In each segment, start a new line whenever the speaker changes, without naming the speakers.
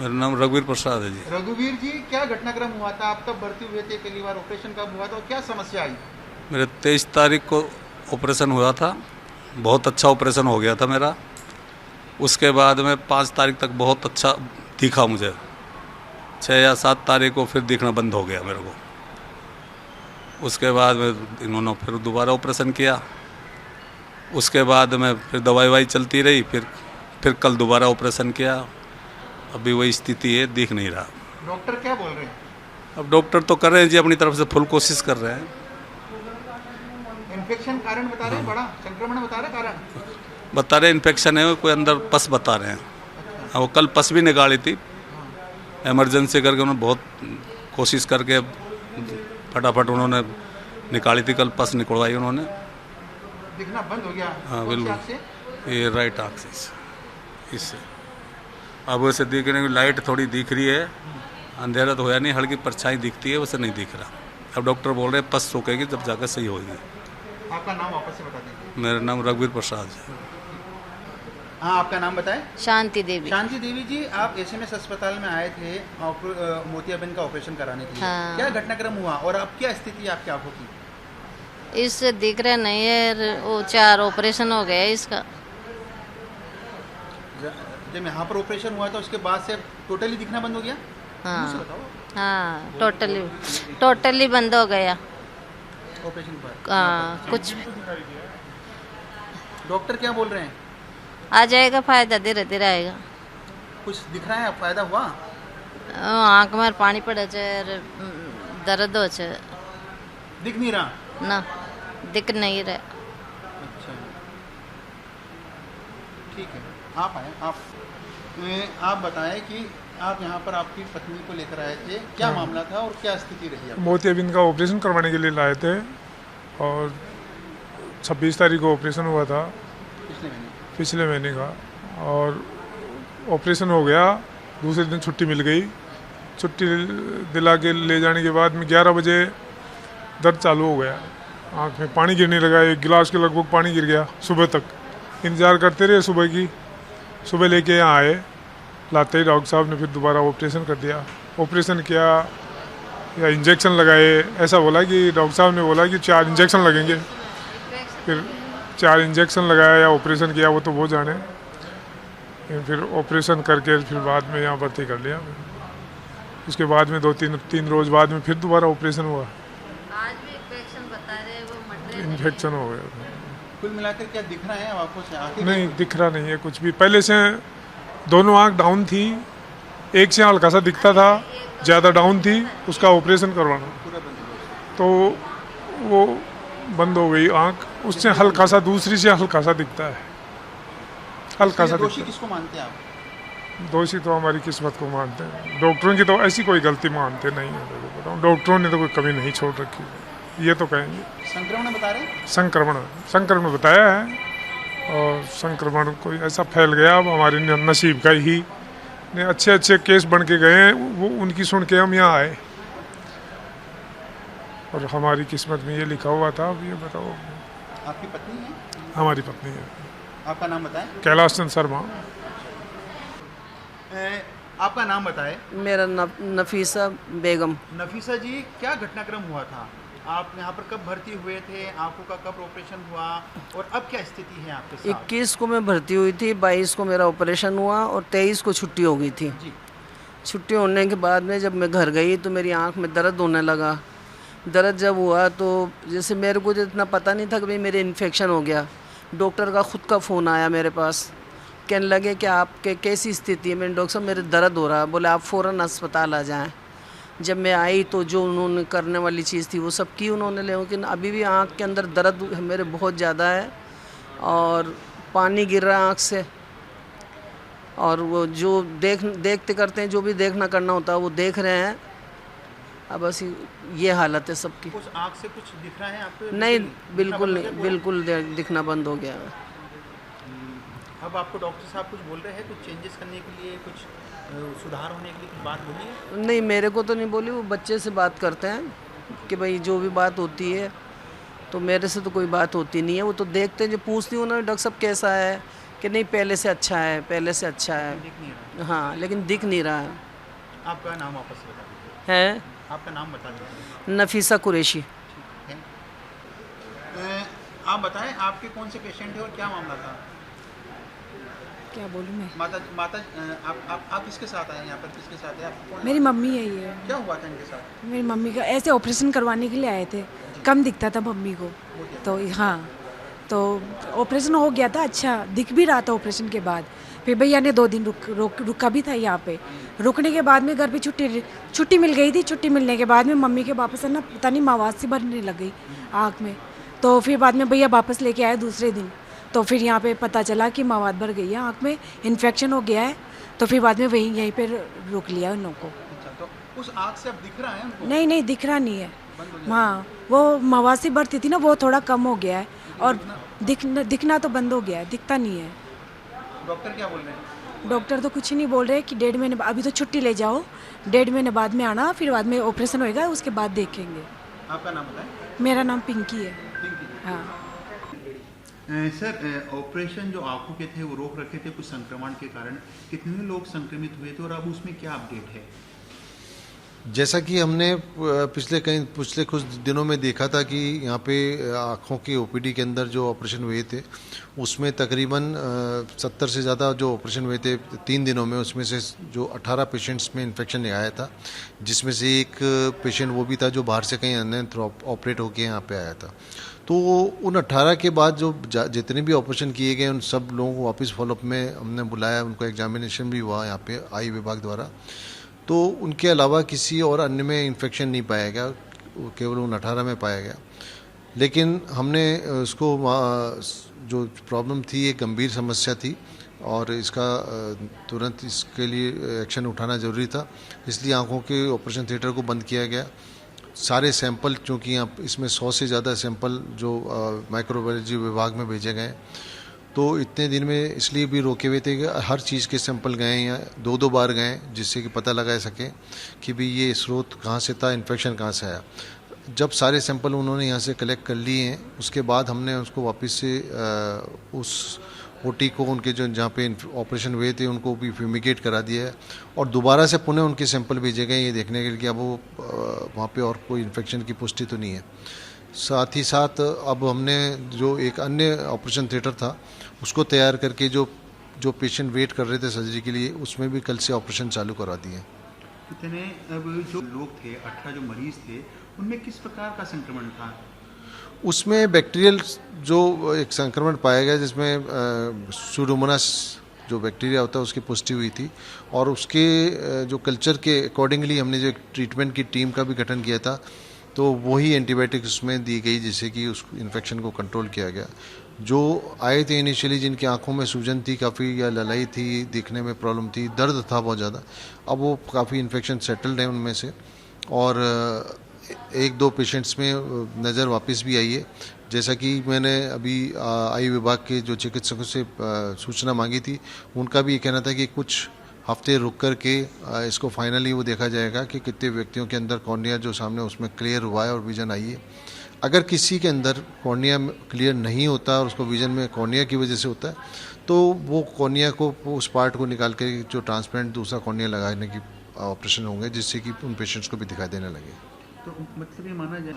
मेरा नाम रघुवीर प्रसाद है जी।
रघुवीर जी, क्या घटनाक्रम हुआ था? आप कब भर्ती हुए थे? पहली बार ऑपरेशन कब हुआ था और क्या समस्या आई?
मेरे 23 तारीख को ऑपरेशन हुआ था। बहुत अच्छा ऑपरेशन हो गया था मेरा। उसके बाद में 5 तारीख तक बहुत अच्छा दिखा मुझे। 6 या 7 तारीख को फिर दिखना बंद हो गया मेरे को। उसके बाद में इन्होंने फिर दोबारा ऑपरेशन किया। उसके बाद में फिर दवाई वाई चलती रही। फिर कल दोबारा ऑपरेशन किया। अभी वही स्थिति है, दिख नहीं रहा।
डॉक्टर क्या बोल रहे हैं?
अब डॉक्टर तो कर रहे हैं जी, अपनी तरफ से फुल कोशिश कर रहे हैं।
इन्फेक्शन कारण बता रहे हैं, बड़ा संक्रमण बता रहे कारण?
बता रहे इन्फेक्शन है, कोई अंदर पस बता रहे हैं। हाँ, वो कल पस भी निकाली थी इमरजेंसी करके। उन्होंने बहुत कोशिश करके फटाफट उन्होंने निकाली थी। कल पस निकलवाई उन्होंने।
दिखना बंद हो गया?
हाँ
कौन सी
बिल्कुल,
आँख से?
ये राइट आँख से इससे। अब वैसे दिखने की लाइट थोड़ी दिख रही है। अंधेरा तो होया नहीं, हल्की परछाई दिखती है, वैसे नहीं दिख रहा। अब डॉक्टर बोल रहे हैं पस सूखेगी जब जाकर सही होगी।
आपका नाम वापस से बता दीजिए।
मेरा नाम रघुवीर प्रसाद है।
हाँ, आपका नाम बताएं।
शांति देवी।
शांति देवी जी, आप एसएमएस अस्पताल में आए थे मोतियाबिंद का ऑपरेशन कराने के लिए।
हाँ।
क्या घटनाक्रम हुआ और अब क्या स्थिति है आपकी आंखों की?
इससे दिख रहा नहीं है, वो 4 ऑपरेशन हो गया इसका।
जब यहाँ पर ऑपरेशन हुआ था उसके बाद से टोटली दिखना बंद हो गया? मुझसे
हाँ
बताओ।
हाँ, टोटली बंद हो गया।
ऑपरेशन पर
हाँ, कुछ
डॉक्टर क्या बोल रहे हैं?
आ जाएगा, फायदा धीरे धीरे आएगा।
कुछ दिख रहा है? फायदा हुआ?
आँख में पानी पड़े छे, दर्द हो छे
दिख नहीं रहा?
ना, दिख नहीं रहा।
अच्छा, ठीक है। आप आए। आप बताएं कि आप यहाँ पर आपकी पत्नी को लेकर आए थे, क्या मामला था और क्या स्थिति रही आपकी?
मोतियाबिंद का ऑपरेशन करवाने के लिए लाए थे और 26 तारीख को ऑपरेशन हुआ था पिछले महीने का। और ऑपरेशन हो गया, दूसरे दिन छुट्टी मिल गई। छुट्टी दिला के ले जाने के बाद में 11 बजे दर्द चालू हो गया। आँख में पानी गिरने लगा, 1 गिलास के लगभग पानी गिर गया। सुबह तक इंतज़ार करते रहे सुबह की। सुबह लेके यहाँ आए, लाते ही डॉक्टर साहब ने फिर दोबारा ऑपरेशन कर दिया। ऑपरेशन किया या इंजेक्शन लगाए, ऐसा बोला कि डॉक्टर साहब ने बोला कि 4 इंजेक्शन लगेंगे। फिर 4 इंजेक्शन लगाया या ऑपरेशन किया वो तो वो जाने। फिर ऑपरेशन करके फिर बाद में यहाँ भर्ती कर लिया। उसके बाद में 2-3 रोज़ बाद में फिर दोबारा ऑपरेशन हुआ।
आज भी इन्फेक्शन बता रहे, वो मट रहे
इन्फेक्शन हो गया।
कुल मिलाकर क्या दिख रहा है अब आंखों से? आंखें
नहीं दिख रहा नहीं है कुछ भी। पहले से दोनों आँख डाउन थी, एक से हल्का सा दिखता था, ज़्यादा डाउन थी। उसका ऑपरेशन करवाना
पूरा बंद हो गया।
तो वो बंद हो गई आँख। उससे हल्का सा, दूसरी से हल्का सा दिखता है, हल्का सा
दोषी
दिखता
किसको मानते हैं आप?
है। दोषी तो हमारी किस्मत को मानते हैं। डॉक्टरों की तो ऐसी कोई गलती मानते नहीं है। मेरे को बताऊँ, डॉक्टरों ने तो कोई कमी नहीं छोड़ रखी है, ये तो कहेंगे।
संक्रमण बता रहे हैं?
संक्रमण बताया है। और संक्रमण कोई ऐसा फैल गया, अब हमारे नसीब का ही ने अच्छे केस बन के गए हैं, वो उनकी सुन के हम यहाँ आए। और हमारी किस्मत में ये लिखा हुआ था। अब ये बताओ,
आपकी पत्नी है?
हमारी पत्नी है
आपका नाम बताएं।
कैलाश चंद शर्मा।
आपका नाम बताएं।
मेरा नफीसा बेगम।
नफीसा जी, क्या घटनाक्रम हुआ था? आप यहाँ पर कब भर्ती हुए थे? आंखों का कब ऑपरेशन हुआ और अब क्या स्थिति है आपके साथ?
21 को मैं भर्ती हुई थी, 22 को मेरा ऑपरेशन हुआ और 23 को छुट्टी हो गई थी।
जी।
छुट्टी होने के बाद में जब मैं घर गई तो मेरी आंख में दर्द होने लगा। दर्द जब हुआ तो जैसे मेरे को तो इतना पता नहीं था कि भाई मेरे इन्फेक्शन हो गया। डॉक्टर का ख़ुद का फ़ोन आया मेरे पास, कहने लगे कि आपके कैसी स्थिति है? मैंने डॉक्टर साहब मेरे दर्द हो रहा है। बोले आप फ़ौरन अस्पताल आ जाएं। जब मैं आई तो जो उन्होंने करने वाली चीज़ थी वो सब की उन्होंने, लेकिन अभी भी आँख के अंदर दर्द मेरे बहुत ज़्यादा है और पानी गिर रहा है आँख से। और वो जो देखते करते हैं, जो भी देखना करना होता है वो देख रहे हैं। अब बस ये हालत है सबकी।
कुछ आँख से कुछ दिख रहा है आपको?
नहीं, बिल्कुल नहीं, बिल्कुल दिखना बंद हो गया है।
अब आपको डॉक्टर साहब कुछ बोल रहे हैं, कुछ चेंजेस करने के लिए, कुछ सुधार होने के लिए कुछ बात बोली है?
नहीं, मेरे को तो नहीं बोली, वो बच्चे से बात करते हैं कि भाई जो भी बात होती है, तो मेरे से तो कोई बात होती नहीं है। वो तो देखते हैं, जो पूछती हूँ ना डॉक्टर साहब कैसा है, कि नहीं पहले से अच्छा है, पहले से अच्छा है।
दिख नहीं रहा।
हाँ, लेकिन दिख नहीं रहा है।
आपका नाम वापस से बता दीजिए।
है
आपका नाम बता दीजिए।
नफीसा कुरैशी।
ठीक है। आप बताएं आपके कौन से पेशेंट है और क्या मामला था?
क्या बोलूँ मैं?
माता माता आप किसके साथ आए यहाँ पर? किसके साथ है? आपको कौन?
मेरी मम्मी है ये।
क्या हुआ था इनके साथ?
मेरी मम्मी का ऐसे ऑपरेशन करवाने के लिए आए थे, कम दिखता था मम्मी को, तो हाँ, तो ऑपरेशन हो गया था, अच्छा दिख भी रहा था ऑपरेशन के बाद। फिर भैया ने 2 दिन रुका भी था यहाँ पे। रुकने के बाद में घर पे छुट्टी मिल गई थी। छुट्टी मिलने के बाद में मम्मी के वापस है ना, पता नहीं मवाद सी भरने लग गई आँख में। तो फिर बाद में भैया वापस लेके आए दूसरे दिन। तो फिर यहाँ पे पता चला कि मवाद भर गई है आँख में, इन्फेक्शन हो गया है। तो फिर बाद में यहीं पे रोक लिया उन लोगों को।
अच्छा, तो उस आँख से अब दिख रहा है उनको?
नहीं दिख रहा नहीं है। हाँ, वो मवाद सी भरती थी ना, वो थोड़ा कम हो गया है और दिखना तो बंद हो गया है, दिखता नहीं है।
डॉक्टर क्या बोल रहे हैं?
डॉक्टर तो कुछ नहीं बोल रहे कि 1.5 महीने अभी तो छुट्टी ले जाओ, 1.5 महीने बाद में आना, फिर बाद में ऑपरेशन होएगा, उसके बाद देखेंगे।
आपका नाम बताएं।
मेरा नाम पिंकी है।
पिंकी।
हाँ।
सर, ऑपरेशन जो आंखों के थे वो रोक रखे थे कुछ संक्रमण के कारण। कितने लोग संक्रमित हुए थे और अब उसमें क्या अपडेट है?
जैसा कि हमने पिछले कुछ दिनों में देखा था कि यहाँ पे आँखों की ओपीडी के अंदर जो ऑपरेशन हुए थे उसमें तकरीबन 70 से ज़्यादा जो ऑपरेशन हुए थे 3 दिनों में, उसमें से जो 18 पेशेंट्स में इन्फेक्शन आया था, जिसमें से एक पेशेंट वो भी था जो बाहर से कहीं अन्य ऑपरेट होकर यहाँ पे आया था। तो उन 18 के बाद जो जितने भी ऑपरेशन किए गए उन सब लोगों को वापस फॉलोअप में हमने बुलाया, उनको एग्जामिनेशन भी हुआ यहाँ पे आई विभाग द्वारा। तो उनके अलावा किसी और अन्य में इन्फेक्शन नहीं पाया गया, केवल उन 18 में पाया गया। लेकिन हमने उसको जो प्रॉब्लम थी एक गंभीर समस्या थी और इसका तुरंत इसके लिए एक्शन उठाना ज़रूरी था, इसलिए आंखों के ऑपरेशन थिएटर को बंद किया गया। सारे सैंपल, चूँकि यहाँ इसमें 100 से ज़्यादा सैंपल जो माइक्रोबायोलॉजी विभाग में भेजे गए, तो इतने दिन में इसलिए भी रोके हुए थे कि हर चीज़ के सैंपल गए या 2-2 बार गए, जिससे कि पता लगा सके कि भी ये स्रोत कहाँ से था, इन्फेक्शन कहाँ से आया। जब सारे सैंपल उन्होंने यहाँ से कलेक्ट कर लिए हैं, उसके बाद हमने उसको वापस से उस ओटी को उनके जो जहाँ पे ऑपरेशन हुए थे उनको भी फ्यूमिगेट करा दिया है और दोबारा से पुनः उनके सैंपल भेजे गए ये देखने के लिए कि अब वो वहाँ पे और कोई इन्फेक्शन की पुष्टि तो नहीं है। साथ ही साथ अब हमने जो एक अन्य ऑपरेशन थिएटर था उसको तैयार करके जो पेशेंट वेट कर रहे थे सर्जरी के लिए, उसमें भी कल से ऑपरेशन चालू करा दिए।
कितने अब जो लोग थे, 18 जो मरीज थे, उनमें किस प्रकार का संक्रमण था?
उसमें बैक्टीरियल जो एक संक्रमण पाया गया जिसमें सूडोमोनास जो बैक्टीरिया होता है उसकी पुष्टि हुई थी और उसके जो कल्चर के अकॉर्डिंगली हमने जो ट्रीटमेंट की टीम का भी गठन किया था, तो वही एंटीबायोटिक उसमें दी गई जिससे कि उस इन्फेक्शन को कंट्रोल किया गया। जो आए थे इनिशियली जिनकी आंखों में सूजन थी काफ़ी या ललाई थी, दिखने में प्रॉब्लम थी, दर्द था बहुत ज़्यादा, अब वो काफ़ी इन्फेक्शन सेटल्ड है उनमें से और 1-2 पेशेंट्स में नज़र वापस भी आई है। जैसा कि मैंने अभी आई विभाग के जो चिकित्सकों से सूचना मांगी थी, उनका भी ये कहना था कि कुछ हफ्ते रुक कर के इसको फाइनली वो देखा जाएगा कि कितने व्यक्तियों के अंदर कॉर्निया जो सामने उसमें क्लियर हुआ है और विजन आई है। अगर किसी के अंदर कॉर्निया क्लियर नहीं होता और उसको विजन में कॉर्निया की वजह से होता है, तो वो कॉर्निया को उस पार्ट को निकाल के जो ट्रांसपेरेंट दूसरा कॉर्निया लगाने की ऑपरेशन होंगे जिससे कि उन पेशेंट्स को भी दिखाई देने लगे।
तो मतलब ये माना जाए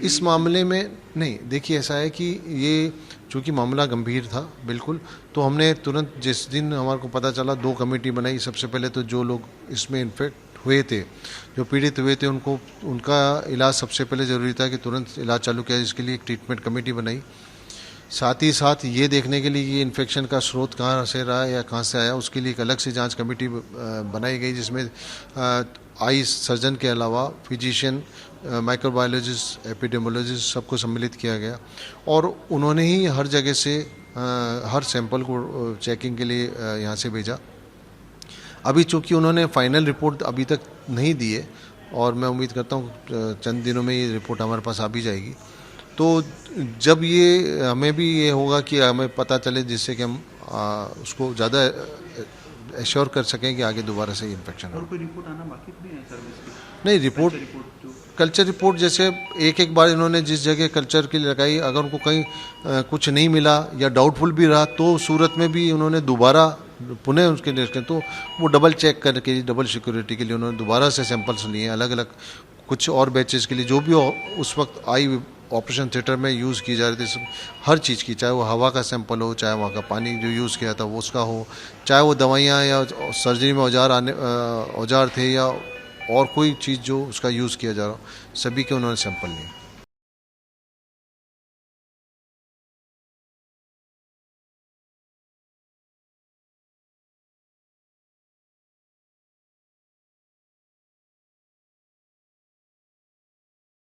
इस मामले में नहीं, देखिए ऐसा है कि ये चूँकि मामला गंभीर था बिल्कुल, तो हमने तुरंत जिस दिन हमारे को पता चला 2 कमेटी बनाई। सबसे पहले तो जो लोग इसमें इन्फेक्ट हुए थे, जो पीड़ित हुए थे, उनको उनका इलाज सबसे पहले ज़रूरी था कि तुरंत इलाज चालू किया, जिसके लिए एक ट्रीटमेंट कमेटी बनाई। साथ ही साथ ये देखने के लिए कि इन्फेक्शन का स्रोत कहाँ से रहा या कहाँ से आया, उसके लिए एक अलग से जांच कमेटी बनाई गई, जिसमें आई सर्जन के अलावा फिजिशियन, माइक्रोबायोलॉजिस्ट, एपिडेमोलॉजिस्ट सबको सम्मिलित किया गया और उन्होंने ही हर जगह से हर सैंपल को चेकिंग के लिए यहाँ से भेजा। अभी चूँकि उन्होंने फाइनल रिपोर्ट अभी तक नहीं दी है और मैं उम्मीद करता हूँ चंद दिनों में ये रिपोर्ट हमारे पास आ भी जाएगी। तो जब ये हमें भी ये होगा कि हमें पता चले, जिससे कि हम उसको ज़्यादा एश्योर कर सकें कि आगे दोबारा से इन्फेक्शन हो।
और कोई रिपोर्ट आना बाकी तो नहीं है सर इसकी?
नहीं, रिपोर्ट
जो
कल्चर रिपोर्ट जैसे एक बार इन्होंने जिस जगह कल्चर के लिए लगाई, अगर उनको कहीं कुछ नहीं मिला या डाउटफुल भी रहा तो उस सूरत में भी उन्होंने दोबारा पुनः उसके लिए तो वो डबल चेक करके, डबल सिक्योरिटी के लिए उन्होंने दोबारा से सैंपल्स लिए अलग अलग कुछ और बैचेस के लिए, जो भी उस वक्त आई ऑपरेशन थिएटर में यूज़ की जा रही थी हर चीज़ की, चाहे वो हवा का सैंपल हो, चाहे वहाँ का पानी जो यूज़ किया था वो उसका हो, चाहे वो दवाइयाँ या सर्जरी में औजार थे या और कोई चीज़ जो उसका यूज़ किया जा रहा हो, सभी के उन्होंने सैंपल लिए।